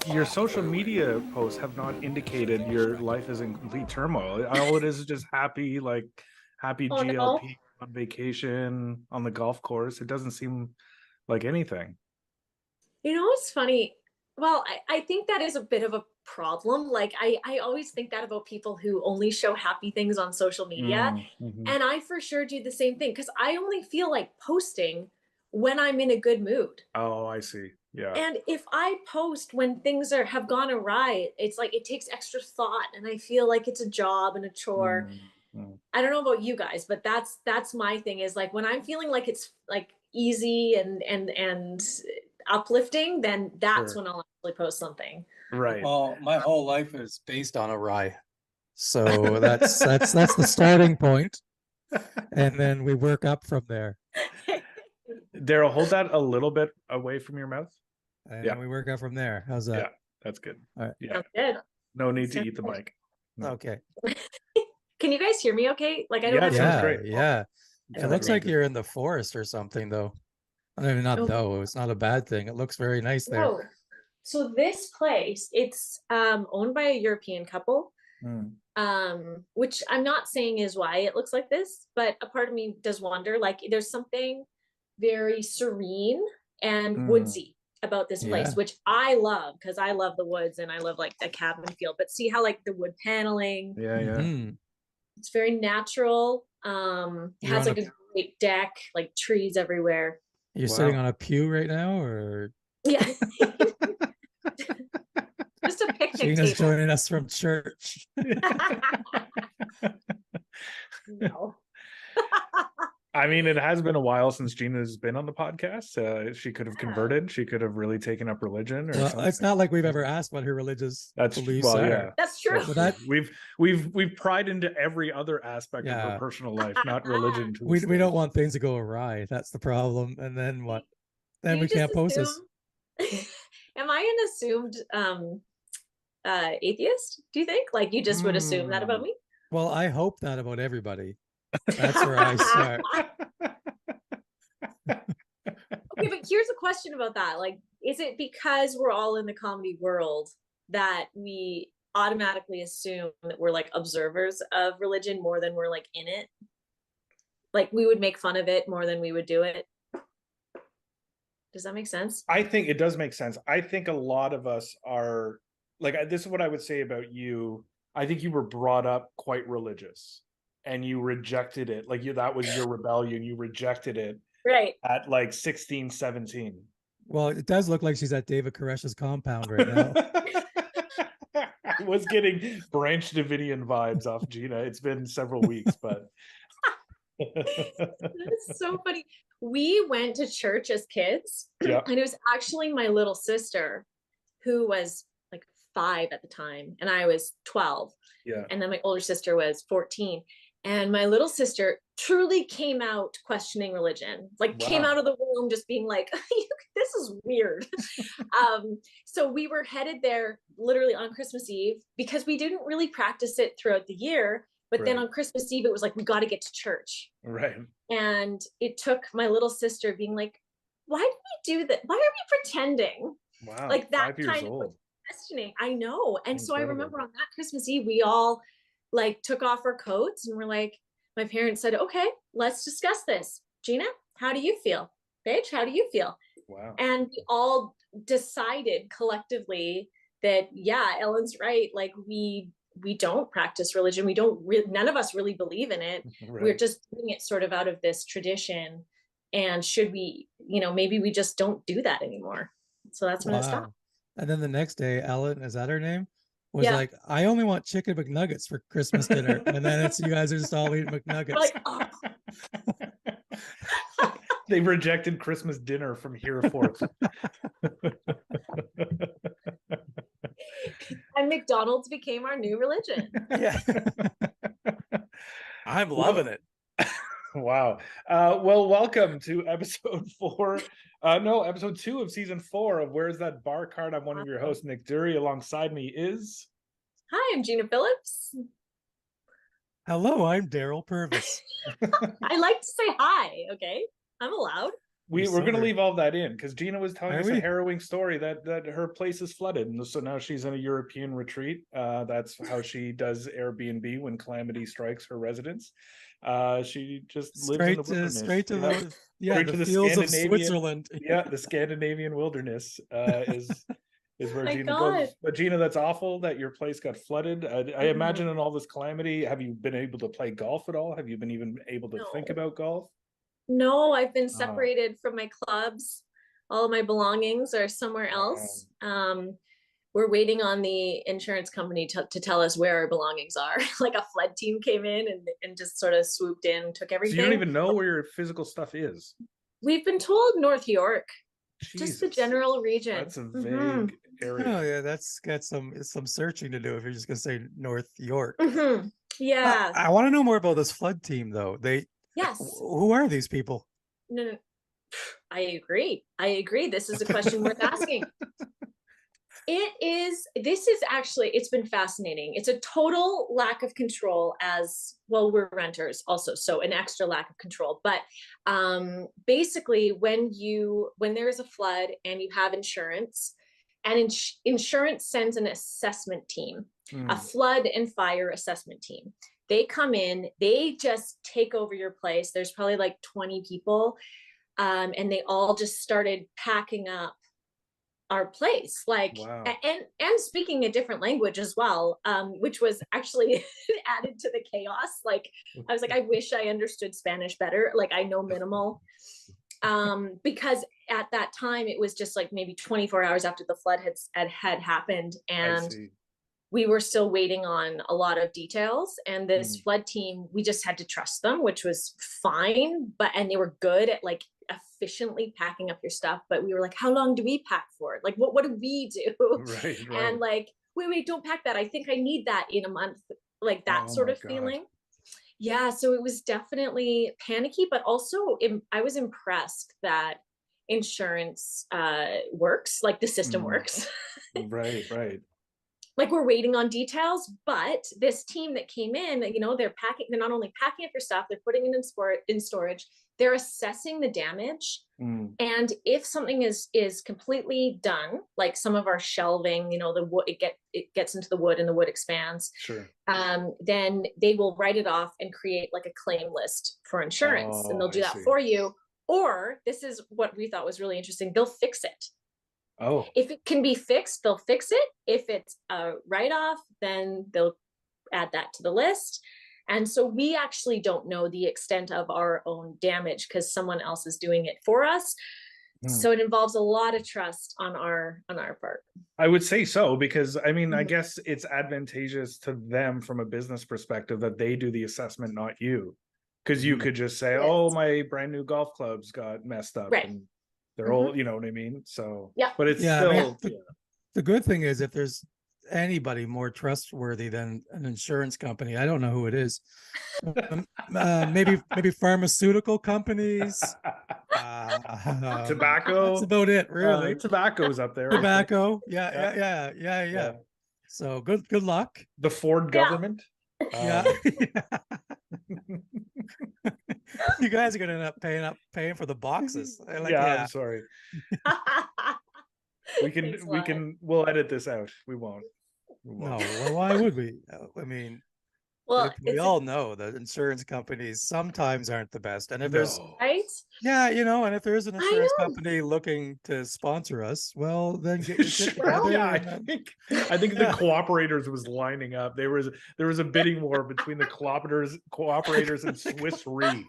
your social media posts have not indicated your life is in complete turmoil. All it is just happy Oh no. GLP on vacation on the golf course. It doesn't seem like anything. You know what's funny? Well, I think that is a bit of a problem. Like I always think that about people who only show happy things on social media. Mm-hmm. And I for sure do the same thing because I only feel like posting when I'm in a good mood. Oh, I see. Yeah. And if I post when things have gone awry, it's like it takes extra thought and I feel like it's a job and a chore. Mm-hmm. I don't know about you guys, but that's my thing is like when I'm feeling like it's like easy and uplifting, then that's Sure. when I'll actually post something. Right. Well, my whole life is based on a rye. So that's the starting point, and then we work up from there. Daryl, hold that a little bit away from your mouth. And Yeah. then we work up from there. How's Yeah. that? That's good. All right. Yeah. Sounds good. No need to Sounds eat the good. mic. No. Okay. Can you guys hear me okay? Like I don't Yeah, have it sounds Yeah, great. yeah. It It sounds looks really like good. you're in the forest or something, though. I mean, not Oh, though. It's not a bad thing. It looks very nice there. no. So this place, it's owned by a European couple, Mm. which I'm not saying is why it looks like this, but a part of me does wonder, like there's something very serene and Mm. woodsy about this place, Yeah. which I love because I love the woods and I love like the cabin feel. But see how like the wood paneling, Yeah, yeah. Hmm. it's very natural. It You're has on like a a great deck, like trees everywhere. you're sitting Wow. on a pew right now, or Yeah. Just a picnic Gina's table. joining us from church. No. I mean, it has been a while since Gina's been on the podcast. She could have Yeah. converted. She could have really taken up religion or Well, something. it's not like we've ever asked what her religious That's beliefs well, yeah. are. That's true. That's So true. that, We've pried into every other aspect of her yeah, personal life, not religion to we this we don't stage. want things to go awry. That's the problem. And then what? Do Then you we just can't post this. assume? Am I an assumed atheist? Do you think? Like you just would assume that about Hmm. me? Well, I hope that about everybody. That's where I start. Okay, but here's a question about that. Like, is it because we're all in the comedy world that we automatically assume that we're like observers of religion more than we're like in it? Like we would make fun of it more than we would do it. Does that make sense? I think it does make sense. I think a lot of us are like, this is what I would say about you. I think you were brought up quite religious and you rejected it. Like that was your rebellion. You rejected it Right. at like 16, 17. Well, it does look like she's at David Koresh's compound right now. I was getting Branch Davidian vibes off Gina. It's been several weeks, but That's so funny. We went to church as kids, yeah, and it was actually my little sister who was like 5 at the time, and I was 12. yeah. And then my older sister was 14. And my little sister truly came out questioning religion, like came Wow. out of the womb just being like, this is weird. So we were headed there literally on Christmas Eve because we didn't really practice it throughout the year. But then Right. on Christmas Eve, it was like, we got to get to church. Right. And it took my little sister being like, why did we do that? Why are we pretending? Wow. Like that 5 years kind of old. questioning. I know. And so I Incredible. remember on that Christmas Eve, we all like took off our coats and we're like, my parents said, okay, let's discuss this. Gina, how do you feel? Paige, how do you feel? Wow. And we all decided collectively that, yeah, Ellen's right. Like we don't practice religion. We don't none of us really believe in it. Right. We're just doing it sort of out of this tradition. And should we, maybe we just don't do that anymore. So that's when it stopped. Wow. And then the next day, Ellen, is that her name? Was Yeah. like, I only want chicken McNuggets for Christmas dinner. And then it's you guys are just all eating We're McNuggets. like, oh. They rejected Christmas dinner from here forth. And McDonald's became our new religion. Yeah. I'm loving it. Wow. Well, welcome to episode 4. Episode 2 of season 4 of Where's That Bar Card? I'm one of your hosts, Nick Dury. Alongside me is... Hi, I'm Gina Phillips. Hello, I'm Daryl Purvis. I like to say hi, okay? I'm allowed. we're going to sorry. leave all that in because Gina was telling Are us a we? harrowing story that her place is flooded, and so now she's in a European retreat. That's how she does Airbnb when calamity strikes her residence. She just lives in the wilderness. Straight to Yeah. Straight the to the fields of Scandinavian. Switzerland. Yeah, the Scandinavian wilderness is where My Gina God. goes. But Gina, that's awful that your place got flooded. I imagine in all this calamity, have you been able to play golf at all? Have you been even able to think No. about golf? No, I've been Oh, separated from my clubs. All of my belongings are somewhere wow. else. We're waiting on the insurance company to tell us where our belongings are. Like a flood team came in and just sort of swooped in, took So everything. you don't even know where your physical stuff is. We've been told North York, just the Jesus. general region. That's a vague area. Oh yeah, that's got some searching to do if you're just gonna say North York. Yeah. I want to know more about this flood team though. Yes. Who are these people? No. I agree. This is a question worth asking. This is actually, it's been fascinating. It's a total lack of control as well. We're renters also, so an extra lack of control. But basically when there is a flood and you have insurance, and insurance sends an assessment team, a flood and fire assessment team. They come in, they just take over your place. There's probably like 20 people. And they all just started packing up our place, like, wow. and speaking a different language as well, which was actually added to the chaos. Like, I was like, I wish I understood Spanish better. Like, I know minimal, because at that time it was just like maybe 24 hours after the flood had happened, and we were still waiting on a lot of details. And this flood team, we just had to trust them, which was fine. And they were good at like efficiently packing up your stuff. But we were like, how long do we pack for? Like, what do we do? Right. And like, wait, don't pack that. I think I need that in a month. Like that sort of feeling. Yeah. So it was definitely panicky, but also I was impressed that insurance works, like the system works. Right. Like, we're waiting on details, but this team that came in, they're not only packing up your stuff, they're putting it in storage, they're assessing the damage. And if something is completely done, like some of our shelving, the wood, it gets into the wood and the wood expands. Sure. Then they will write it off and create like a claim list for insurance, and they'll do that for you. Or this is what we thought was really interesting, they'll fix it. Oh. If it can be fixed, they'll fix it. If it's a write-off, then they'll add that to the list. And so we actually don't know the extent of our own damage because someone else is doing it for us. So it involves a lot of trust on our part. I would say so, because I mean, I guess it's advantageous to them from a business perspective that they do the assessment, not you. Because you could just say, oh, my brand new golf clubs got messed up. Right. And they're all, you know what I mean? So, yeah. But it's still... The good thing is, if there's anybody more trustworthy than an insurance company, I don't know who it is. Maybe pharmaceutical companies, tobacco. That's about it, really. Tobacco's up there. Tobacco, yeah. So good luck. The Ford government. Yeah. You guys are gonna end up paying for the boxes. I'm sorry. We'll edit this out. We won't. No, well, why would we? I mean, well, we all know that insurance companies sometimes aren't the best. And if there's right, and if there is an insurance company looking to sponsor us, well, then get your shit together. I think the Cooperators was lining up. There was a bidding war between the Cooperators and Swiss Re.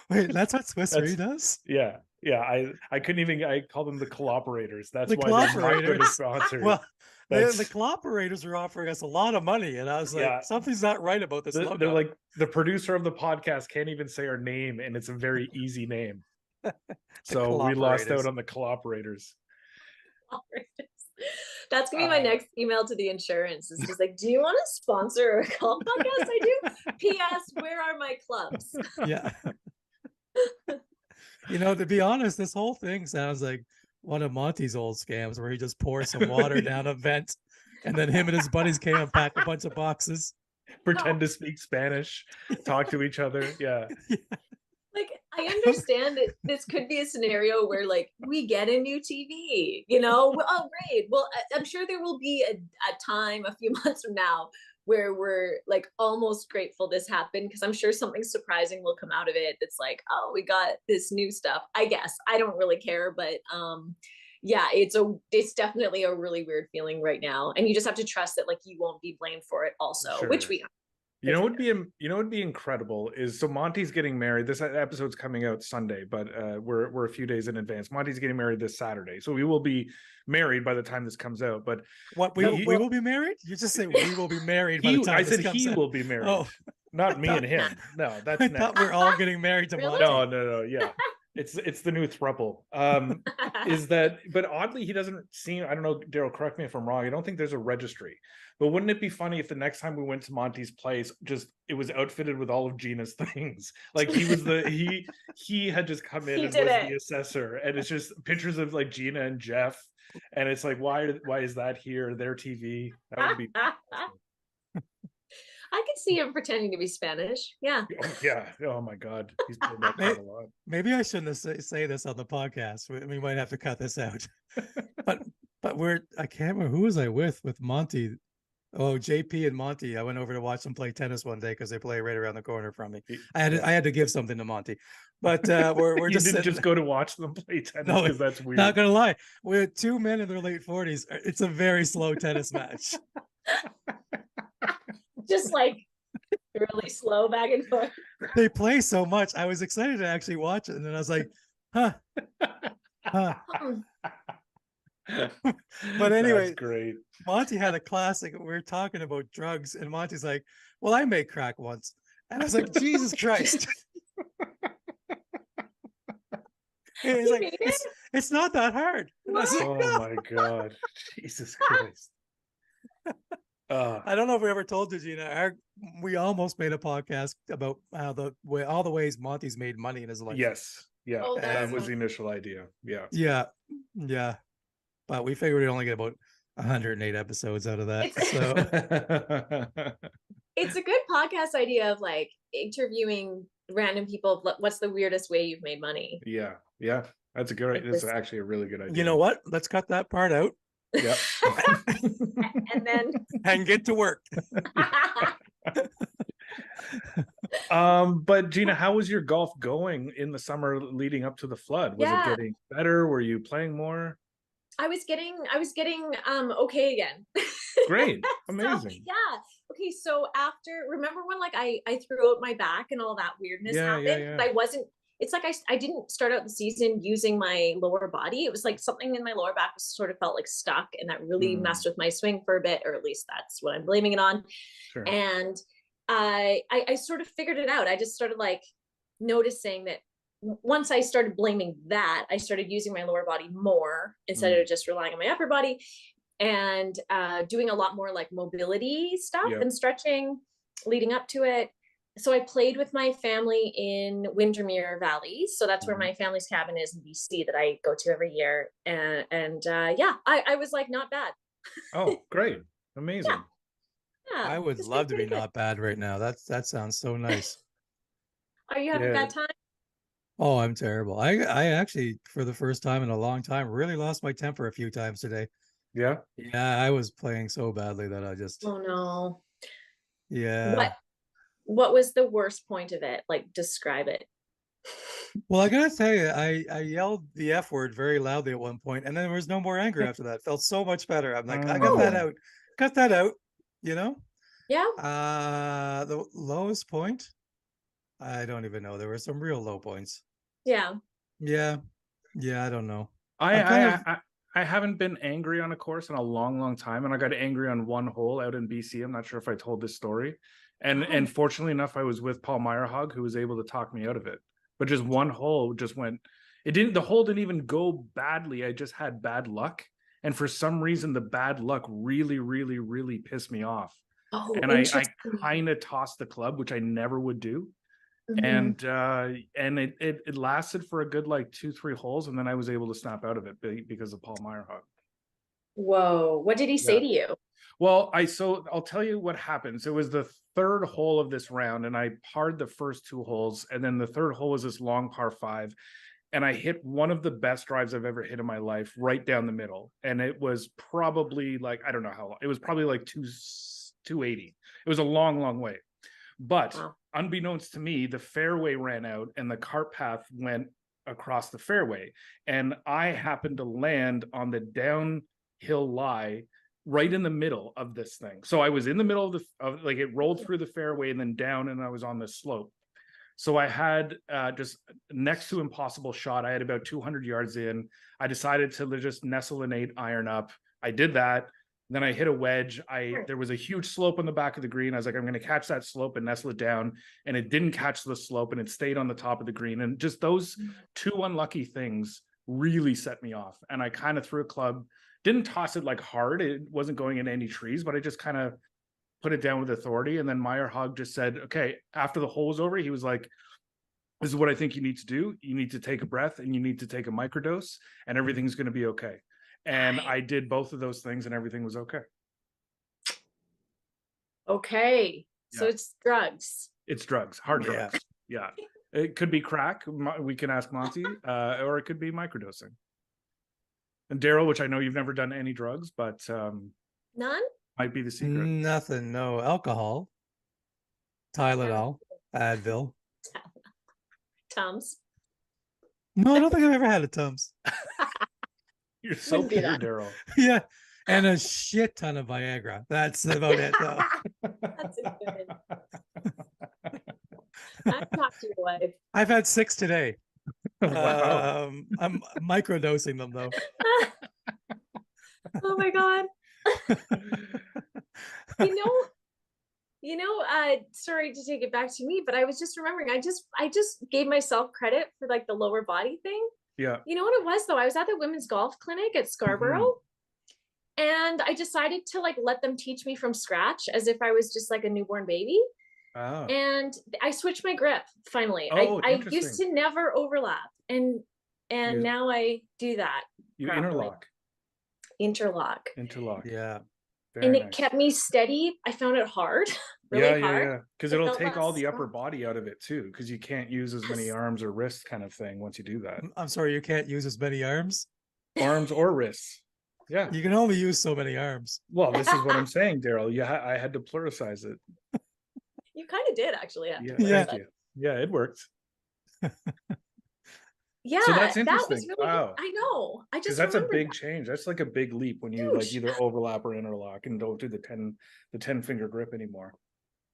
Wait, that's what Swiss Re does? Yeah. I couldn't even. I call them the Cooperators. That's the why they're not going to sponsor. Well, the Coloperators are offering us a lot of money, and I was like, something's not right about this logo. They're like, the producer of the podcast can't even say our name, and it's a very easy name. So we lost out on the Coloperators. That's gonna be my next email to the insurance. It's just like, do you want to sponsor a golf podcast? I do. P.S. Where are my clubs? Yeah. To be honest, this whole thing sounds like one of Monty's old scams where he just pours some water down a vent, and then him and his buddies came and packed a bunch of boxes. Pretend to speak Spanish, talk to each other. Yeah. Like, I understand that this could be a scenario where like we get a new TV, you know? Well, oh, great. Well, I'm sure there will be a time a few months from now where we're like almost grateful this happened, because I'm sure something surprising will come out of it. That's like, oh, we got this new stuff. I guess I don't really care, but yeah, it's definitely a really weird feeling right now, and you just have to trust that like you won't be blamed for it also, which Sure. we You know what would be incredible is, so Monty's getting married. This episode's coming out Sunday, but we're a few days in advance. Monty's getting married this Saturday, so we will be married by the time this comes out. But What, we will be married? You just say we will be married by the time I this said comes he out. will be married, Oh, not me thought- and him. No, that's I next. thought we're all getting married to Really? Monty. No, yeah. It's the new throuple. Is that, but oddly, he doesn't seem, I don't know, Daryl, correct me if I'm wrong, I don't think there's a registry. But wouldn't it be funny if the next time we went to Monty's place, just it was outfitted with all of Gina's things? Like he was he had just come in and was the assessor, and it's just pictures of like Gina and Jeff, and it's like, why is that here? Their TV. That would be I could see him pretending to be Spanish. Yeah. oh, yeah. Oh my God. He's played that part a lot. Maybe I shouldn't say this on the podcast. We might have to cut this out. but I can't remember, who was I with Monty? Oh, JP and Monty. I went over to watch them play tennis one day because they play right around the corner from me. I had to give something to Monty, but we're you just didn't just go to watch them play tennis, because that's weird. Not gonna lie, we're two men in their late 40s. It's a very slow tennis match. Just like really slow back and forth. They play so much. I was excited to actually watch it, and then I was like, huh. But anyway, that's great. Monty had a classic. We were talking about drugs, and Monty's like, well, I made crack once. And I was like, Jesus Christ. And he's like, it's not that hard. And I was like, oh no. my God. Jesus Christ. I don't know if we ever told you, Gina. We almost made a podcast about how all the ways Monty's made money in his life. Yes. Yeah. Oh, that was the initial idea. Yeah. Yeah. But we figured we'd only get about 108 episodes out of that. It's a good podcast idea of like interviewing random people. What's the weirdest way you've made money? Yeah. That's a good. It's actually a really good idea. You know what? Let's cut that part out. Yeah. and get to work. But Gina, how was your golf going in the summer leading up to the flood? Was it getting better? Were you playing more? I was getting okay again. Great. Amazing. So, yeah. Okay, so remember when like I threw out my back and all that weirdness happened? Yeah. It's like I didn't start out the season using my lower body. It was like something in my lower back sort of felt like stuck, and that really messed with my swing for a bit, or at least that's what I'm blaming it on. Sure. And I sort of figured it out. I just started like noticing that once I started blaming that, I started using my lower body more instead of just relying on my upper body, and doing a lot more like mobility stuff and stretching leading up to it. So I played with my family in Windermere Valley. So that's where my family's cabin is in BC that I go to every year. And I was like, not bad. Oh, great. Amazing. Yeah, I would love to be not bad right now. That sounds so nice. Are you having a bad time? Oh, I'm terrible. I actually, for the first time in a long time, really lost my temper a few times today. Yeah. Yeah, I was playing so badly that I just. Oh no. Yeah. What was the worst point of it? Like, describe it. Well, I gotta tell you, I yelled the F word very loudly at one point, and then there was no more anger after that. Felt so much better. I'm like, I got that out. Cut that out. You know? Yeah. The lowest point, I don't even know. There were some real low points. Yeah. I don't know. I haven't been angry on a course in a long time, and I got angry on one hole out in BC. I'm not sure if I told this story. And fortunately enough, I was with Paul Meyerhog, who was able to talk me out of it. But just one hole just went. The hole didn't even go badly. I just had bad luck. And for some reason, the bad luck really, really, really pissed me off. Oh, and I kind of tossed the club, which I never would do. And it lasted for a good like 2-3 holes, and then I was able to snap out of it because of Paul Meyerhog. Whoa. What did he say Yeah. to you? Well, I'll tell you what happens. It was the third hole of this round, and I parred the first two holes, and then the third hole was this long par five, and I hit one of the best drives I've ever hit in my life, right down the middle, and it was probably like, I don't know how long. It was probably like 280. It was a long, long way, but Wow. unbeknownst to me, the fairway ran out, and the cart path went across the fairway, and I happened to land on the downhill lie right in the middle of this thing. So I was in the middle of like, it rolled through the fairway and then down, and I was on this slope. So I had just next to impossible shot. I had about 200 yards in. I decided to just nestle an 8-iron up. I did that. Then I hit a wedge. There was a huge slope on the back of the green. I was like, I'm going to catch that slope and nestle it down. And it didn't catch the slope, and it stayed on the top of the green. And just those two unlucky things really set me off. And I kind of threw a club, didn't toss it like hard. It wasn't going into any trees, but I just kind of put it down with authority. And then Meyer Hug just said, okay, after the hole was over, he was like, this is what I think you need to do. You need to take a breath, and you need to take a microdose, and everything's going to be okay. And I did both of those things, and everything was okay. Okay. So Yeah. it's drugs. It's drugs, hard drugs. Yeah. It could be crack. We can ask Monty, or it could be microdosing. And Daryl, which I know you've never done any drugs, but None? might be the secret. Nothing. No alcohol. Tylenol. Advil. Tums. No, I don't think I've ever had a Tums. You're so Wouldn't be pure, that. Daryl. Yeah. And a shit ton of Viagra. That's about it, though. That's a good. I've talked to your wife. I've had 6 today. Wow. I'm microdosing them, though. Oh my God. Sorry to take it back to me, but I was just remembering, I just gave myself credit for like the lower body thing. Yeah. You know what it was though? I was at the women's golf clinic at Scarborough, and I decided to like let them teach me from scratch as if I was just like a newborn baby. Oh. And I switched my grip finally. Oh, I used to never overlap, and now I do that. You properly. Interlock. Yeah. Very and nice. it kept me steady. I found it hard, really hard. Yeah. Because It it'll felt take all less the upper strong. body out of it too, because you can't use as many arms or wrists kind of thing once you do that. I'm sorry, you can't use as many arms? Arms or wrists. Yeah. You can only use so many arms. Well, this is what I'm saying, Daryl. I had to pluralize it. You kind of did actually. Yeah. Thank you. Yeah, it worked. Yeah, So that's that interesting. was really. Wow. I know. I just That's a remembered big that. change. That's like a big leap when you like Huge. either overlap or interlock and don't do the 10 finger grip anymore.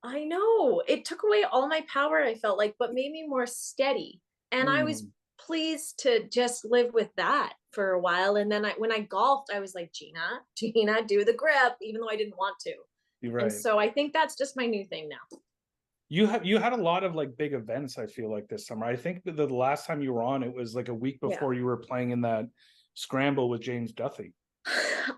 I know. It took away all my power, I felt like, but made me more steady. And I was pleased to just live with that for a while. And then when I golfed, I was like, Gina, do the grip, even though I didn't want to. You're right. And so I think that's just my new thing now. You had a lot of like big events, I feel like, this summer. I think the last time you were on, it was like a week before you were playing in that scramble with James Duthie.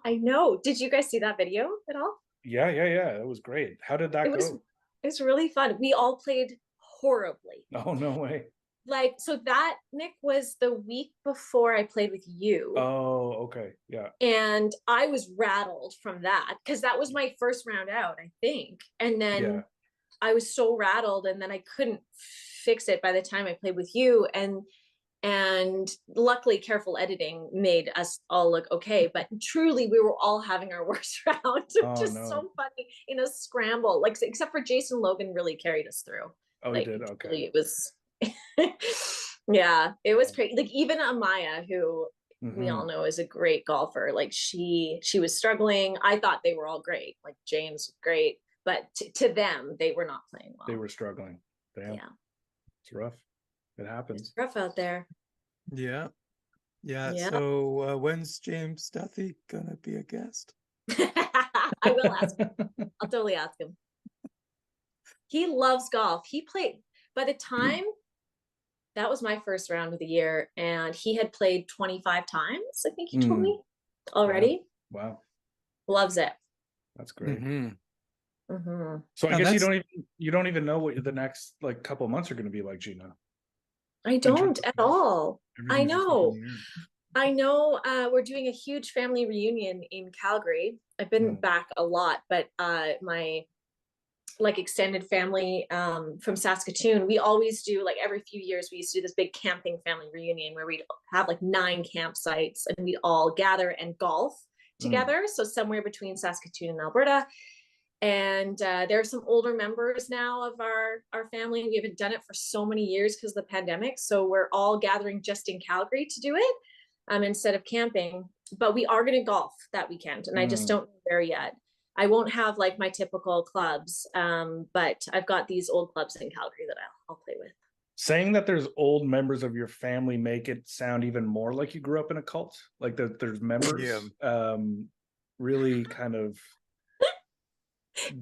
I know. Did you guys see that video at all? Yeah. It was great. How did that go? It was really fun. We all played horribly. Oh, no way. Like, so that, Nick, was the week before I played with you. Oh, okay. Yeah. And I was rattled from that because that was my first round out, I think. And then I was so rattled, and then I couldn't fix it by the time I played with you. And luckily careful editing made us all look okay, but truly we were all having our worst round. Just so funny in a scramble, like, except for Jason Logan really carried us through. Oh, like, he did. Okay. It was yeah, it was crazy. Like, even Amaya, who we all know is a great golfer, like she was struggling. I thought they were all great, like James was great, but to them, they were not playing well. They were struggling. Damn. Yeah. It's rough. It happens. It's rough out there. Yeah. So when's James Duthie gonna be a guest? I will ask him. I'll totally ask him. He loves golf. He played, by the time that was my first round of the year, and he had played 25 times, I think he told me already. Wow. Loves it. That's great. Mm-hmm. So I guess you don't even know what the next like couple months are going to be like, Gina. I don't at all. I know. I know we're doing a huge family reunion in Calgary. I've been back a lot, but my like extended family from Saskatoon, we always do like every few years we used to do this big camping family reunion where we'd have like 9 campsites and we'd all gather and golf together. So somewhere between Saskatoon and Alberta. And there are some older members now of our family. We haven't done it for so many years because of the pandemic. So we're all gathering just in Calgary to do it instead of camping. But we are going to golf that weekend, and I just don't know where yet. I won't have like my typical clubs, but I've got these old clubs in Calgary that I'll play with. Saying that there's old members of your family make it sound even more like you grew up in a cult. Like there's members, really kind of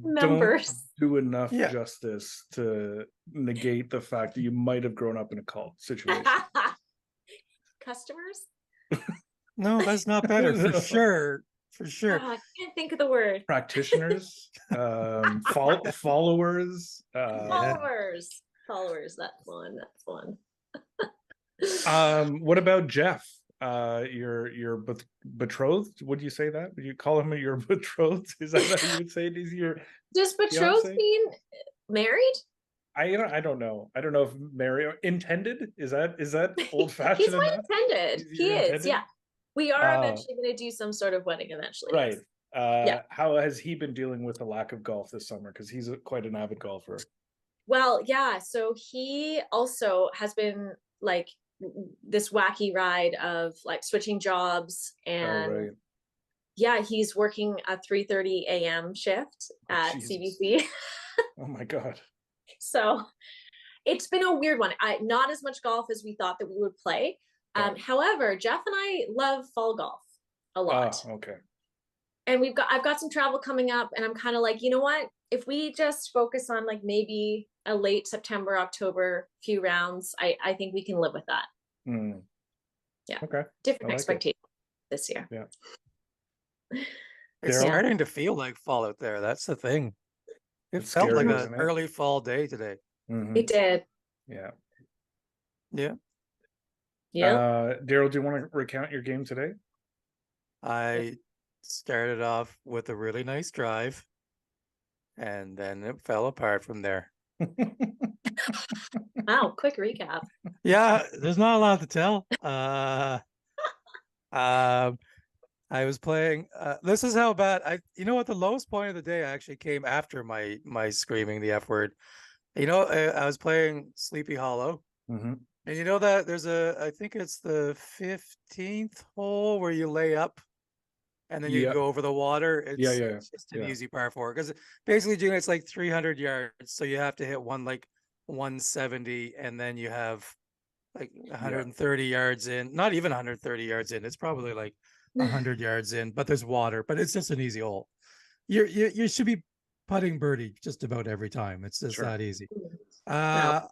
members don't do enough justice to negate the fact that you might have grown up in a cult situation. Customers? No, that's not better for sure. For sure. Oh, I can't think of the word. Practitioners, followers. Followers. That's one. What about Jeff? Your betrothed? Would you say that? Would you call him your betrothed? Is that how you would say it? Is your does betrothed mean married? I don't know. I don't know if married intended. Is that old fashioned? He's my intended. He is. Yeah. We are eventually going to do some sort of wedding eventually. Right. Yeah. How has he been dealing with the lack of golf this summer? Because he's quite an avid golfer. Well, yeah. So he also has been like this wacky ride of like switching jobs and yeah, he's working a 3:30 a.m. shift at CBC. Oh my God. So it's been a weird one. Not as much golf as we thought that we would play. However, Jeff and I love fall golf a lot. Okay. And I've got some travel coming up, and I'm kind of like, you know what? If we just focus on like maybe a late September, October few rounds, I think we can live with that. Yeah. Okay. Different expectations this year. Yeah. It's starting to feel like fall out there. That's the thing. It felt like an early fall day today. It did. Yeah. Yeah. Yeah. Daryl, do you want to recount your game today? I started off with a really nice drive, and then it fell apart from there. Wow, quick recap. Yeah, there's not a lot to tell. I was playing. This is how bad you know what? The lowest point of the day actually came after my screaming the F word. You know, I was playing Sleepy Hollow. And you know that there's I think it's the 15th hole where you lay up and then you go over the water. It's just an easy par 4 because basically, Gina, it's like 300 yards. So you have to hit one like 170 and then you have like 130 yards in, not even 130 yards in. It's probably like 100 yards in, but there's water, but it's just an easy hole. You should be putting birdie just about every time. It's just that easy. Well,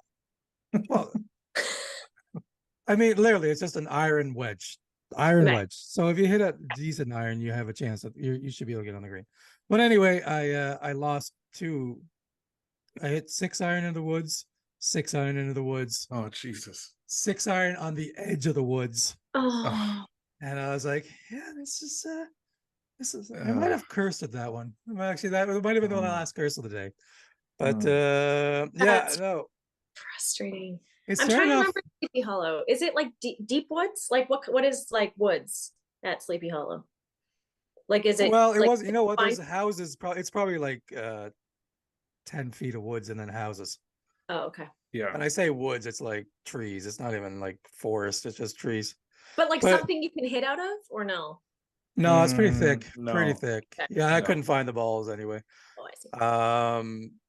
I mean, literally, it's just an iron wedge. Wedge. So if you hit a decent iron, you have a chance that you should be able to get on the green. But anyway, I lost 2. I hit 6 iron in the woods, 6 iron into the woods. Oh Jesus! 6 iron on the edge of the woods. Oh. And I was like, yeah, this is. I might have cursed at that one. Actually, that might have been the last curse of the day. But no. Frustrating. I'm trying to remember Sleepy Hollow. Is it like deep woods? Like what is like woods at Sleepy Hollow? Like is it? Well, it like, was. You know what? There's houses. It's probably like 10 feet of woods and then houses. Oh, okay. Yeah. When I say woods, it's like trees. It's not even like forest. It's just trees. But something you can hit out of, or no? No, it's pretty thick. No. Pretty thick. Okay. Yeah, I couldn't find the balls anyway. Oh, I see.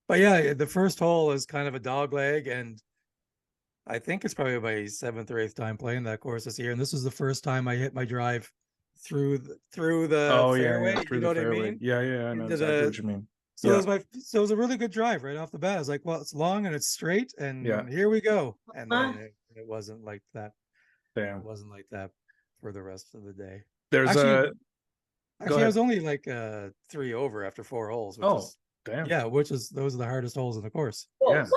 But yeah, the first hole is kind of a dog leg, and I think it's probably my 7th or 8th time playing that course this year. And this is the first time I hit my drive through the fairway. Through you know the fairway. What I mean? Yeah, I know exactly what you mean. So it was a really good drive right off the bat. I was like, well, it's long and it's straight, and here we go. And then it wasn't like that. Damn. It wasn't like that for the rest of the day. There's actually I was only like 3 over after 4 holes. Which is, damn. Yeah, those are the hardest holes in the course. Well, yeah. What?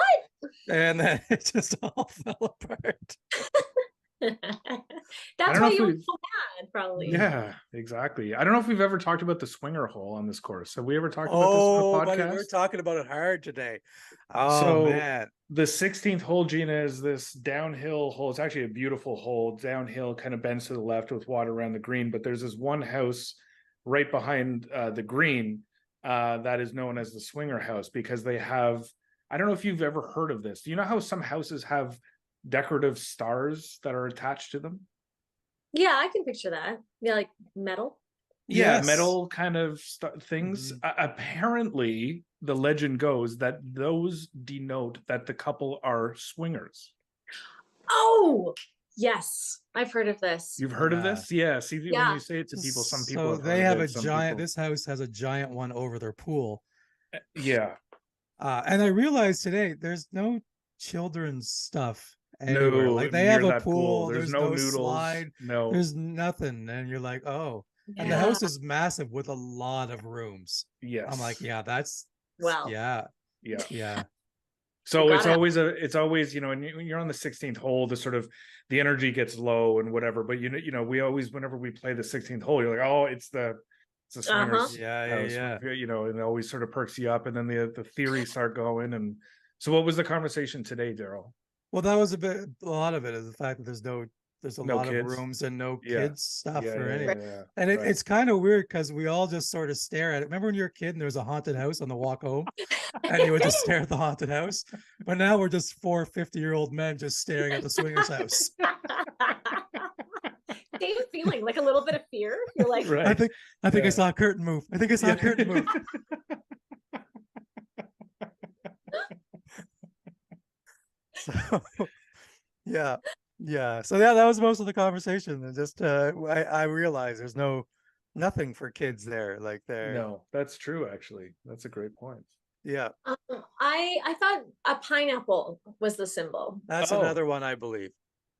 And then it just all fell apart. That's know why if you were we so mad, probably. Yeah, exactly. I don't know if we've ever talked about the swinger hole on this course. Have we ever talked about this on a Oh, buddy, we're podcast? talking about it hard today. Oh So man. the 16th hole, Gina, is this downhill hole. It's actually a beautiful hole, downhill, kind of bends to the left with water around the green. But there's this one house right behind the green that is known as the swinger house because they have, I don't know if you've ever heard of this. Do you know how some houses have decorative stars that are attached to them? Yeah, I can picture that. Yeah, like metal. Yeah, Yes. metal kind of things. Apparently, the legend goes that those denote that the couple are swingers. Oh, yes. I've heard of this. You've heard of Yeah. this? Yeah. See, when Yeah. you say it to people, some people So have they heard have of a it. Some giant, people, this house has a giant one over their pool. yeah. And I realized today there's no children's stuff anywhere. No, Like they near have a that pool. pool, There's there's no no noodles. slide, No. there's nothing. And you're like, oh. And the Yeah. house is massive with a lot of rooms. Yes. I'm like, yeah, that's Wow. yeah. Yeah. Yeah. So You it's gotta- always, you know, when you're on the 16th hole, the sort of the energy gets low and whatever. But you know, we always, whenever we play the 16th hole, you're like, oh, it's the swingers Yeah, house, yeah. you know, and it always sort of perks you up. And then the theories start going. And so, what was the conversation today, Daryl? Well, that was a lot of it is the fact that there's a No lot of kids? rooms and no Yeah. kids stuff Yeah, or yeah, anything. yeah. And Right. it's kind of weird because we all just sort of stare at it. Remember when you were a kid and there was a haunted house on the walk home and you would just stare at the haunted house? But now we're just 4 50-year-old men just staring at the swingers house. Same feeling, like a little bit of fear. You're like, Right. I think Yeah. I saw a curtain move. I think I saw a curtain move. So, yeah. So yeah, that was most of the conversation. And just I realized there's nothing for kids there. Like there. No, that's true. Actually, that's a great point. Yeah. I thought a pineapple was the symbol. That's another one, I believe.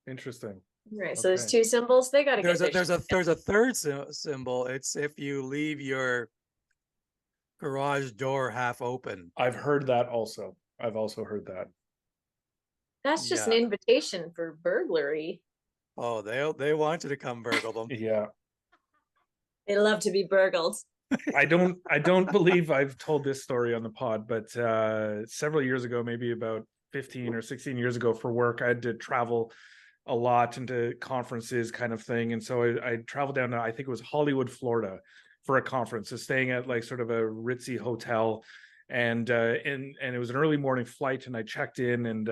Interesting. Right. So there's Okay. 2 symbols. They got to get There's a third symbol. It's if you leave your garage door half open. I've heard that also. I've also heard that. That's just an Yeah. invitation for burglary. Oh, they want you to come burgle them. Yeah. They love to be burgled. I don't believe I've told this story on the pod, but several years ago, maybe about 15 or 16 years ago for work, I had to travel a lot into conferences kind of thing. And so I traveled down to, I think it was Hollywood, Florida for a conference. So staying at like sort of a ritzy hotel. And it was an early morning flight, and I checked in, and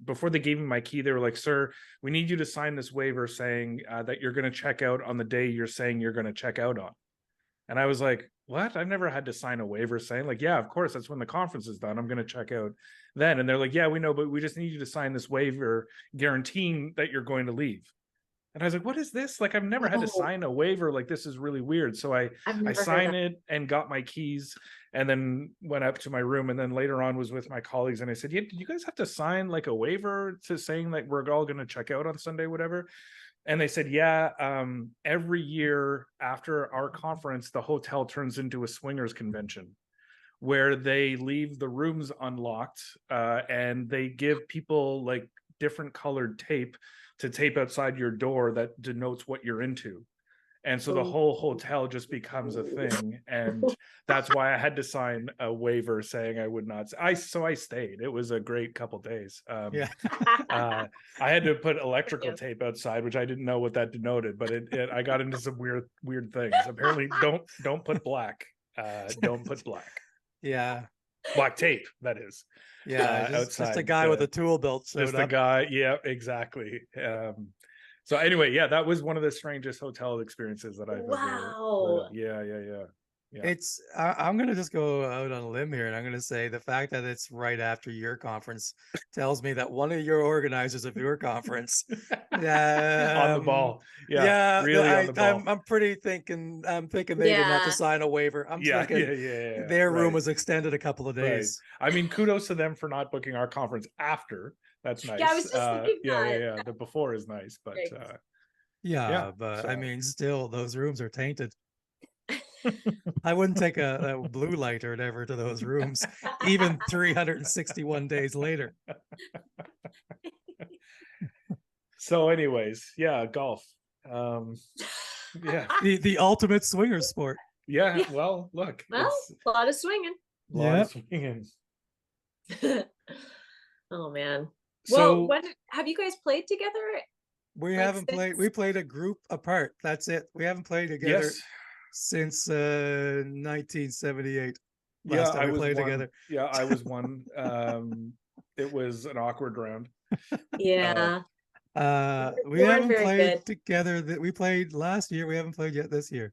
before they gave me my key, they were like, "Sir, we need you to sign this waiver saying that you're going to check out on the day you're saying you're going to check out on." And I was like, "What? I've never had to sign a waiver saying like, yeah, of course, that's when the conference is done. I'm going to check out then." And they're like, "Yeah, we know, but we just need you to sign this waiver guaranteeing that you're going to leave." And I was like, "What is this? Like, I've never had to sign a waiver. Like, this is really weird." So I signed it and got my keys, and then went up to my room. And then later on was with my colleagues, and I said, "Yeah, did you guys have to sign like a waiver to saying that we're all going to check out on Sunday, whatever?" And they said, "Yeah, every year after our conference, the hotel turns into a swingers convention where they leave the rooms unlocked, and they give people like different colored tape to tape outside your door that denotes what you're into." And so the whole hotel just becomes a thing. And that's why I had to sign a waiver saying I would not. So I stayed. It was a great couple days. Yeah. I had to put electrical tape outside, which I didn't know what that denoted, but I got into some weird things. Apparently, don't put black. Don't put black. Yeah. Black tape, that is. Yeah. Just a guy with a tool belt. Just a guy. Yeah, exactly. So anyway, yeah, that was one of the strangest hotel experiences that I've ever. Wow. Yeah. It's I'm gonna just go out on a limb here, and I'm gonna say the fact that it's right after your conference tells me that one of your organizers of your conference on the ball. Yeah, really on the ball. I'm thinking they didn't have to sign a waiver. I'm thinking their room was extended a couple of days. Right. I mean, kudos to them for not booking our conference after. That's nice. Yeah, I was just thinking yeah. The before is nice, but but I mean, still, those rooms are tainted. I wouldn't take a blue light or whatever to those rooms, even 361 days later. So anyways, yeah, golf. Yeah. The ultimate swinger sport. Yeah. Yeah. Well, look, Well, it's a lot of swinging. a lot Yeah. of swinging. Oh man. Well, So when have you guys played together? We Like haven't played. since We played a group apart. That's it. We haven't played together yes, since 1978. yeah, Last time I we was played one. together. Yeah, I was one. It was an awkward round. yeah. We You weren't haven't very played good. together. That we played last year. We haven't played yet this year.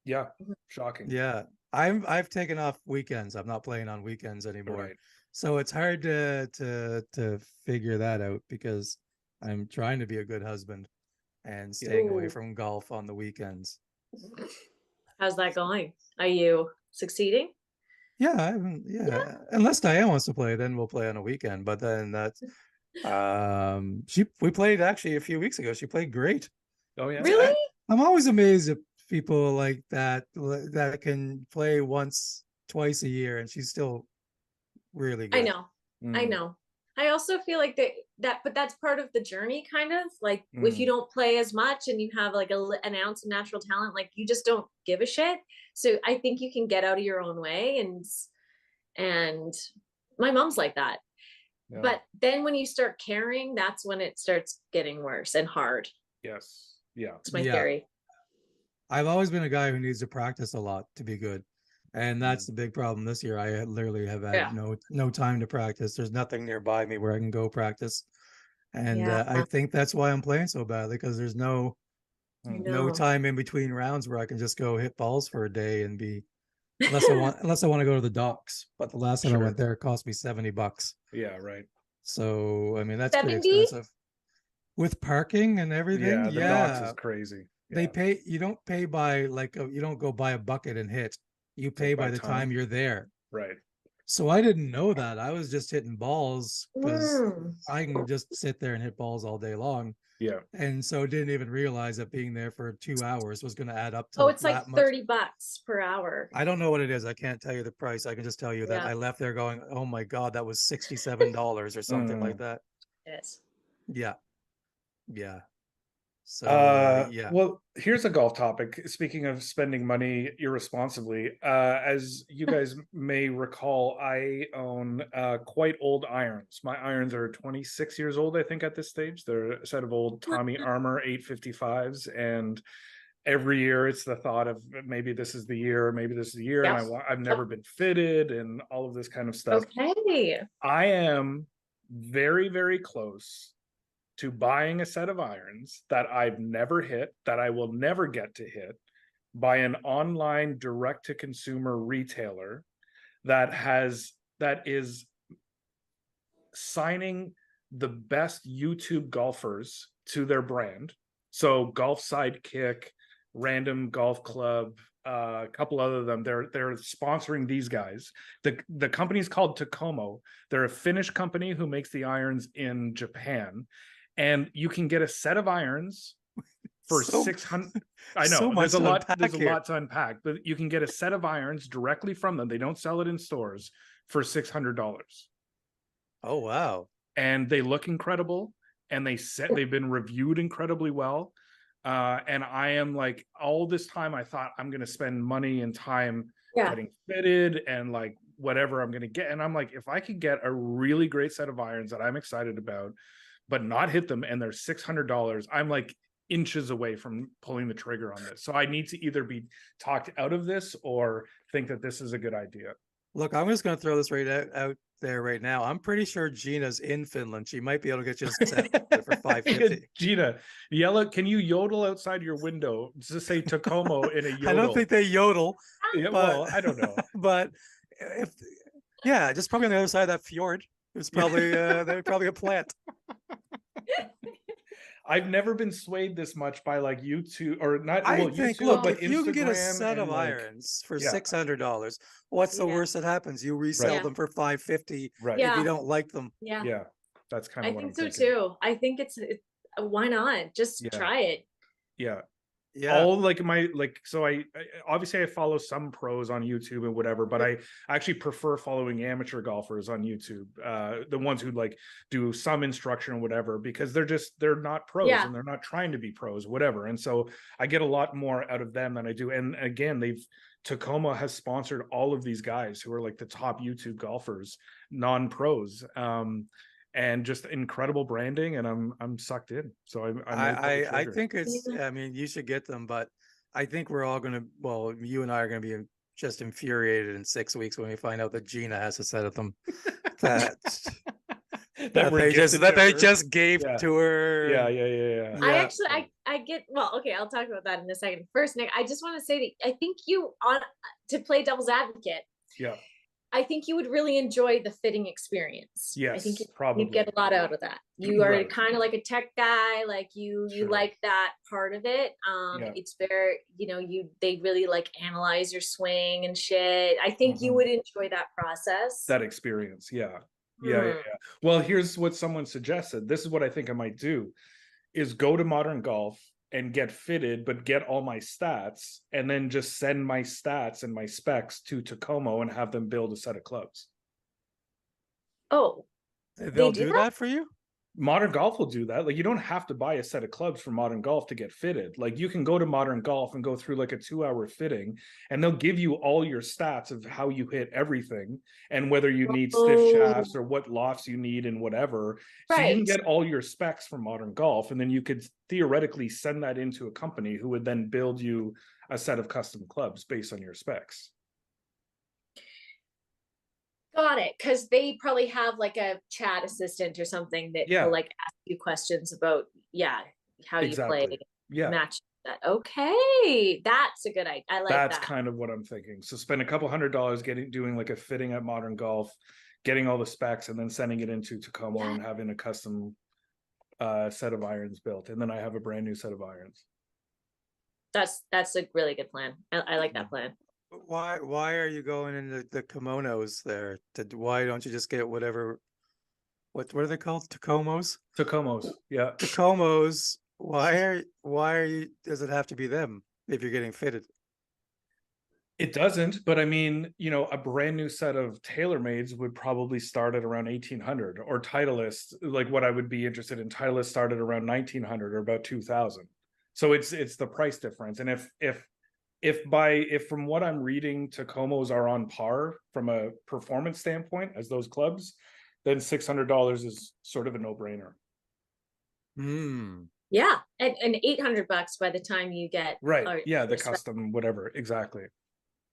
Yeah, shocking. Yeah, I've taken off weekends. I'm not playing on weekends anymore. Right. So it's hard to figure that out because I'm trying to be a good husband and staying away Ooh. from golf on the weekends. How's that going? Are you succeeding? Yeah, yeah. Unless Diane wants to play, then we'll play on a weekend. But then that's we played actually a few weeks ago. She played great. Oh yeah. Really? I'm always amazed at people like that can play once, twice a year, and she's still really good. I know. I Mm, know. I also feel like but that's part of the journey, kind of like if you mm, don't play as much and you have like an ounce of natural talent, like you just don't give a shit. So I think you can get out of your own way, and my mom's like that. yeah. But then when you start caring, that's when it starts getting worse and hard. Yes. Yeah. It's my Yeah, theory. I've always been a guy who needs to practice a lot to be good, and that's Mm. the big problem this year. I literally have Yeah. had no time to practice. There's nothing nearby me where I can go practice, and Yeah. I think that's why I'm playing so badly because there's I Mm. no know. time in between rounds where I can just go hit balls for a day and be unless I want to go to the docks. But the last time I Sure. went there, it cost me $70. Yeah. Right. So I mean that's pretty 70? expensive with parking and everything. Yeah. The docks is Yeah, crazy. they Yeah. pay. You don't pay by you don't go buy a bucket and hit. You It's pay like by by the time. time you're there. Right. So I didn't know that. I was just hitting balls because Mm. I can just sit there and hit balls all day long. Yeah. And so didn't even realize that being there for 2 hours was going to add up Oh, to it's like that much. $30 per hour. I don't know what it is. I can't tell you the price. I can just tell you that Yeah. I left there going, oh my God, that was $67 or something like that. Yes. Yeah. Yeah. So yeah. Well, here's a golf topic. Speaking of spending money irresponsibly, as you guys may recall, I own quite old irons. My irons are 26 years old, I think, at this stage. They're a set of old Tommy Armour 855s, and every year it's the thought of maybe this is the year, maybe this is the year, and Yeah. I've never been fitted, and all of this kind of stuff. Okay. I am very, very close to buying a set of irons that I've never hit, that I will never get to hit, by an online direct to consumer retailer that is signing the best YouTube golfers to their brand. So Golf Sidekick, Random Golf Club, a couple other of them. They're sponsoring these guys. The company's called Takomo. They're a Finnish company who makes the irons in Japan, and you can get a set of irons for 600. I know so there's a lot. unpack There's a here. lot to unpack, but you can get a set of irons directly from them. They don't sell it in stores for $600, Oh wow. and they look incredible. And they've been reviewed incredibly well. And I am like, all this time I thought I'm going to spend money and time Yeah. getting fitted and like whatever I'm going to get. And I'm like, if I could get a really great set of irons that I'm excited about, but not hit them, and they're $600, I'm like inches away from pulling the trigger on this. So I need to either be talked out of this or think that this is a good idea. Look, I'm just going to throw this right out there right now. I'm pretty sure Gina's in Finland. She might be able to get you a set for $550. Gina, can you yodel outside your window? Just say Takomo in a yodel. I don't think they yodel. Yeah, but, well, I don't know. But just probably on the other side of that fjord. There's probably there's probably a plant. I've never been swayed this much by like YouTube or not. I well, think, YouTube, look, but if you can get a Instagram set of and, like, irons for yeah. $600, what's the Yeah. worst that happens? You resell Yeah. them for $550 right? if Yeah. you don't like them. Yeah. Yeah, that's kind I of what think I'm so thinking. too. I think it's why not? Just Yeah. try it. Yeah, all like my like so I obviously I follow some pros on YouTube and whatever, but I actually prefer following amateur golfers on YouTube, the ones who like do some instruction or whatever, because they're not pros and they're not trying to be pros, whatever. And so I get a lot more out of them than I do. And again, Tacoma has sponsored all of these guys who are like the top YouTube golfers, non-pros. And just incredible branding, and I'm sucked in. So I think it's, I mean, you should get them, but I think we're all gonna, well, you and I are gonna be just infuriated in 6 weeks when we find out that Gina has a set of them that they just gave to her. Yeah. I actually I get, well, okay, I'll talk about that in a second. First, Nick, I just want to say that I think to play devil's advocate. Yeah. I think you would really enjoy the fitting experience. Yes, I think probably. you'd get a lot out of that. You are kind of like a tech guy, like you like that part of it. It's very, they really like analyze your swing and shit. I think you would enjoy that process. That experience, yeah. Well, here's what someone suggested. This is what I think I might do, is go to Modern Golf and get fitted, but get all my stats, and then just send my stats and my specs to Tacoma and have them build a set of clubs. Oh, they'll do that for you? Modern Golf will do that. Like, you don't have to buy a set of clubs for Modern Golf to get fitted. Like, you can go to Modern Golf and go through like a 2-hour fitting, and they'll give you all your stats of how you hit everything and whether you need stiff shafts or what lofts you need and whatever. So you can get all your specs from Modern Golf, and then you could theoretically send that into a company who would then build you a set of custom clubs based on your specs. Got it. Because they probably have like a chat assistant or something that will like ask you questions about how you play, match that. Okay, that's a good idea. I like that. That's kind of what I'm thinking. So spend a couple $100 doing like a fitting at Modern Golf, getting all the specs, and then sending it into Tacoma and having a custom set of irons built, and then I have a brand new set of irons. That's a really good plan. I like that plan. Why are you going into the kimonos there? Why don't you just get whatever? What are they called? Tacomos? Tacomos, yeah. Tacomos. Why are you? Does it have to be them if you're getting fitted? It doesn't, but I mean, a brand new set of TaylorMades would probably start at around 1,800, or Titleist, like what I would be interested in. Titleist started around 1,900 or about 2,000. So it's the price difference. And if from what I'm reading, Tacomos are on par from a performance standpoint as those clubs, then $600 is sort of a no-brainer. Yeah, and $800 by the time you get the custom whatever, exactly.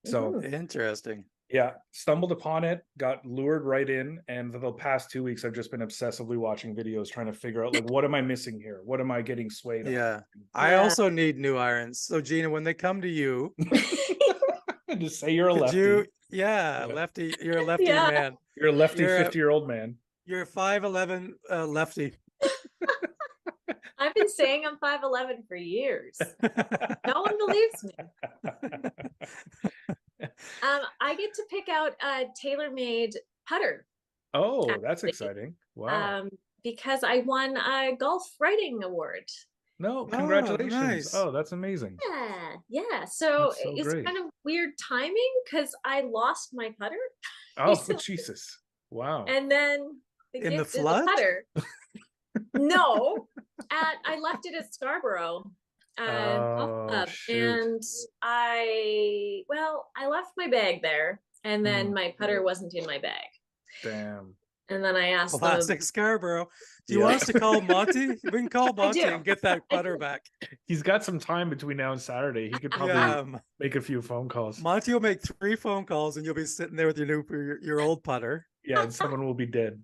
So interesting. Yeah, stumbled upon it, got lured right in, and for the past 2 weeks I've just been obsessively watching videos trying to figure out, like, what am I missing here? What am I getting swayed on? I also need new irons. So Gina, when they come to you, just say you're a lefty. Lefty. You're a lefty man. You're a lefty 50-year-old man. You're a 5'11" lefty. I've been saying I'm 5'11" for years. No one believes me. I get to pick out a TaylorMade putter. Oh, that's exciting. Wow. Because I won a golf writing award. No, congratulations. Nice. Oh, that's amazing. Yeah. So it's great. Kind of weird timing because I lost my putter. Oh, Jesus. Wow. And then in the flood? Putter. No, I left it at Scarborough. And I left my bag there, and then my putter wasn't in my bag. Damn. And then I asked Classic Scarborough. Do you want us to call Monty? We can call Monty and get that putter back. He's got some time between now and Saturday. He could probably make a few phone calls. Monty will make 3 phone calls, and you'll be sitting there with your old putter. Yeah, and someone will be dead,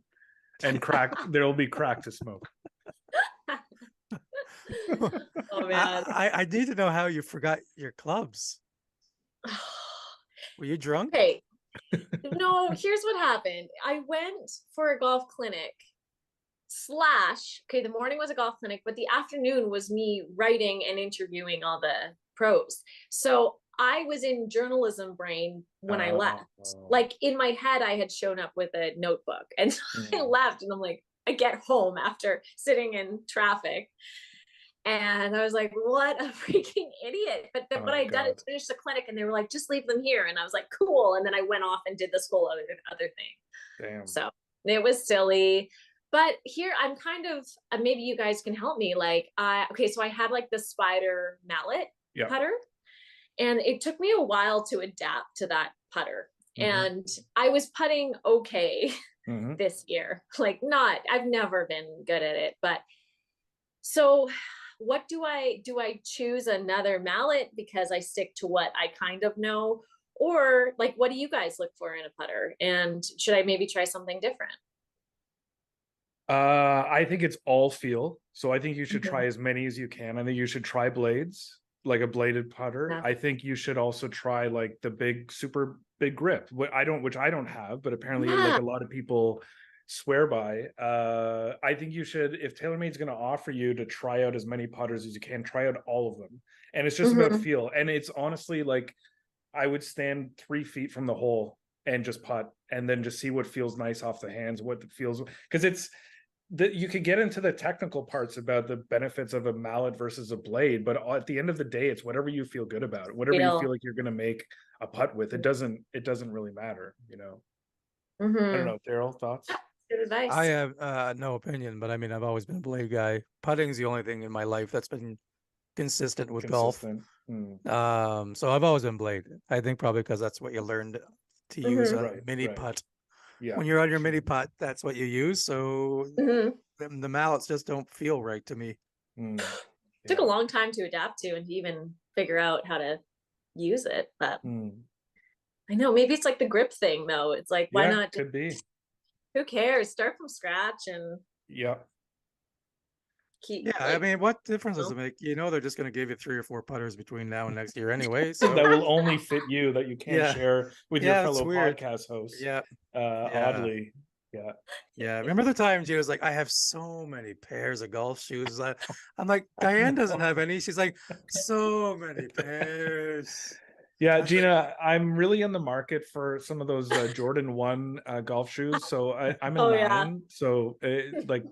and there will be crack to smoke. Oh man, I need to know how you forgot your clubs. Were you drunk? Okay. No, here's what happened. I went for a golf clinic the morning was a golf clinic, but the afternoon was me writing and interviewing all the pros. So I was in journalism brain when I left. Like, in my head, I had shown up with a notebook, and I left, and I'm like, I get home after sitting in traffic, And I was like, what a freaking idiot. But then Oh, what I done is God. finish the clinic, and they were like, just leave them here. And I was like, cool. And then I went off and did this whole other thing. Damn. So it was silly. But here I'm kind of, maybe you guys can help me. Like, okay, so I had like the spider mallet Yeah. putter, and it took me a while to adapt to that putter. And I was putting okay this year. Like, I've never been good at it. But so what do I choose another mallet because I stick to what I kind of know? Or like, what do you guys look for in a putter? And should I maybe try something different? I think it's all feel. So I think you should try Mhm. as many as you can. I think you should try blades, like a bladed putter. Yeah. I think you should also try like the big, super big grip. Which I don't have, but apparently like Yeah. a lot of people swear by. I think you should, if TaylorMade's going to offer you to try out as many putters as you can, try out all of them. And it's just about Mhm. feel. And it's honestly like, I would stand 3 feet from the hole and just putt, and then just see what feels nice off the hands, what feels, because it's that you could get into the technical parts about the benefits of a mallet versus a blade, but at the end of the day, it's whatever you feel good about, whatever you feel like you're going to make a putt with. It doesn't really matter, you know. I don't Mhm. know, Daryl, thoughts? Good advice. I have no opinion, but I mean, I've always been a blade guy. Putting's the only thing in my life that's been consistent with golf. Consistent. So I've always been blade. I think probably because that's what you learned to use Mhm. on a Right, mini right. putt. Yeah. When you're on your mini putt, that's what you use. So Mhm. the mallets just don't feel right to me. Took a Yeah. long time to adapt to and to even figure out how to use it. But I know maybe it's like the grip thing though. It's like, why Yeah, not just, could be. who cares? Start from scratch and Yeah. keep Yeah, I like, mean, what difference does know? it make? You know, they're just going to give you 3 or 4 putters between now and next year anyway. That So will only fit you, that you can't yeah, share with your yeah, it's fellow weird. podcast hosts. Yeah, yeah, Oddly. Yeah. yeah. Remember the time Gina was like, I have so many pairs of golf shoes. I'm like, Diane doesn't have any. She's like, so many pairs. Yeah, I was like, Gina, I'm really in the market for some of those Jordan 1 golf shoes. So I'm a Oh yeah. 9. So like,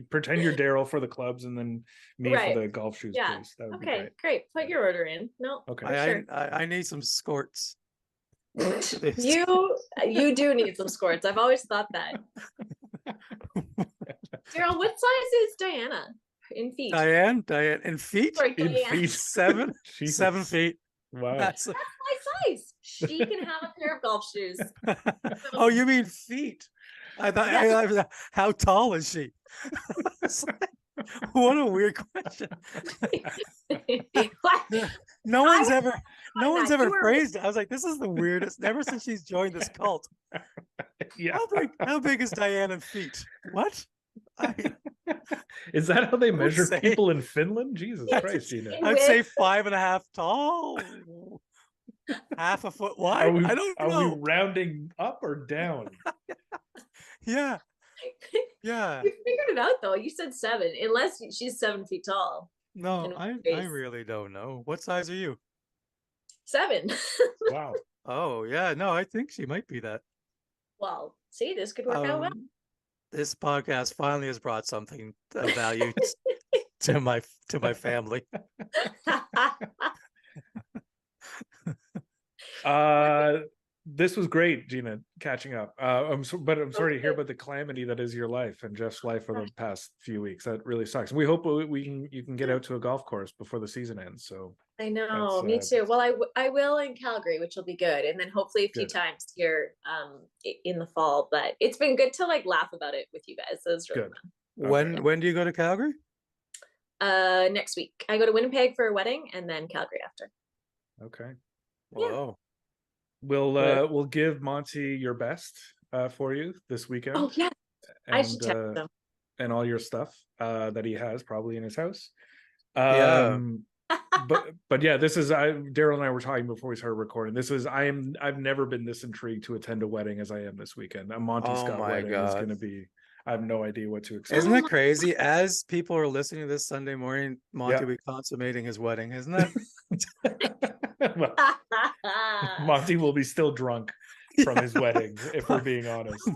pretend you're Daryl for the clubs and then me for Right. the golf shoes, Yeah. please. That would be Okay, great. great. Put your order in. No, Okay. for sure. I need some skorts. You do need some squirts. I've always thought that. Daryl, what size is Diana in feet? Diane, in feet? Sorry, In Diane. feet. 7 Jesus. feet. Wow. That's my size. She can have a pair of golf shoes. Oh, you mean feet? I thought, Yeah. how tall is she? What a weird question. No one's ever phrased it. I was like, this is the weirdest. Ever since she's joined this cult. Yeah. How big is Diane in feet? What? Is that how they measure say- people in Finland? Jesus Christ, Gina. I'd say 5.5 tall, half a foot wide. I don't know. Are we rounding up or down? Yeah. Yeah. You figured it out though. You said 7, unless she's 7 feet tall. No, I really don't know. What size are you? 7. Wow. Oh yeah, no, I think she might be that. Well, see, this could work out well. This podcast finally has brought something of value to my family. This was great, Gina, catching up. I'm sorry to hear about the calamity that is your life and Jeff's life for the past few weeks. That really sucks. We hope you can get out to a golf course before the season ends. So I know, me too. Well, I will in Calgary, which will be good, and then hopefully a few times here in the fall. But it's been good to like laugh about it with you guys. So it's really fun. When do you go to Calgary? Next week. I go to Winnipeg for a wedding, and then Calgary after. Okay. Whoa. We'll give Monty your best for you this weekend. Oh yeah, I should text him. And all your stuff that he has probably in his house. Yeah. But yeah, this is Daryl and I were talking before we started recording. I've never been this intrigued to attend a wedding as I am this weekend. A Monty Scott wedding is going to be. I have no idea what to expect. Isn't it crazy? As people are listening to this Sunday morning, Monty will be consummating his wedding, isn't that? Well, Monty will be still drunk from his wedding, if we're being honest.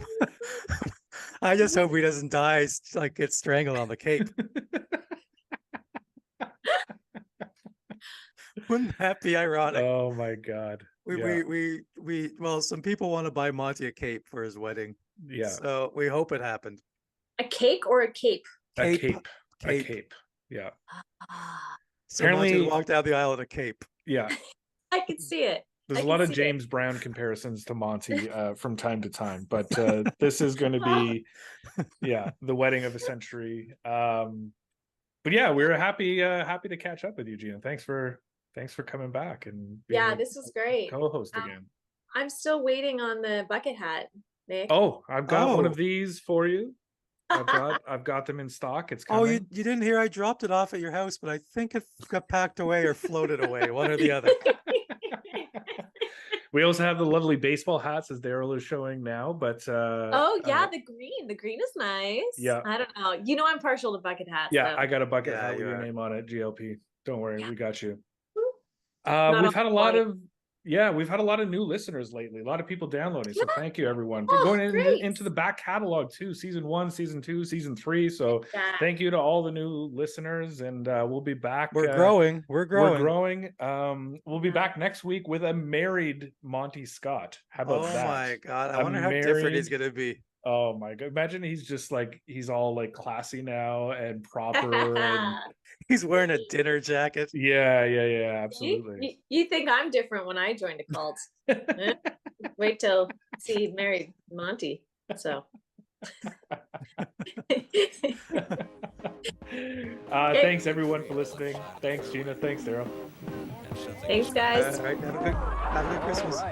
I just hope he doesn't die, like get strangled on the Cape. Wouldn't that be ironic? Oh my God. Well, some people want to buy Monty a cape for his wedding. Yeah. So we hope it happened. A cake or a cape? A cape. Yeah. So Monty Apparently, walked down the aisle in a cape. Yeah. I can see it. There's a lot of James Brown comparisons to Monty from time to time, but this is going to be, the wedding of a century. But yeah, we were happy to catch up with you, Gina. Thanks for coming back and being this was great. Co-host again. I'm still waiting on the bucket hat, Nick. Oh, I've got one of these for you. I've got them in stock. It's coming. Oh, you didn't hear I dropped it off at your house, but I think it got packed away or floated away, one or the other. We also have the lovely baseball hats, as Daryl is showing now. But the green is nice. Yeah, I don't know. You know, I'm partial to bucket hats. Yeah, so. I got a bucket hat with your name on it. GLP. Don't worry, we got you. We've had a lot of new listeners lately. A lot of people downloading. So thank you, everyone, for going into the back catalog too. Season 1, season 2, season 3. So thank you to all the new listeners, and we'll be back. We're growing. We'll be back next week with a married Monty Scott. How about that? Oh my God! I wonder how different he's gonna be. Oh my God! Imagine he's all like classy now and proper, and he's wearing a dinner jacket. Yeah, absolutely. You think I'm different when I joined a cult? Wait till see married Monty. So. Thanks everyone for listening. Thanks Gina. Thanks Daryl. Thanks guys. All right, have a good Christmas.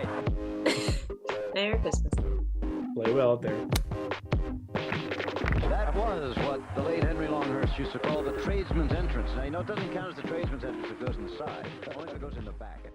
Merry Christmas. Play well out there. That was what the late Henry Longhurst used to call the tradesman's entrance. Now, you know, it doesn't count as the tradesman's entrance if it goes in the side, only if it goes in the back.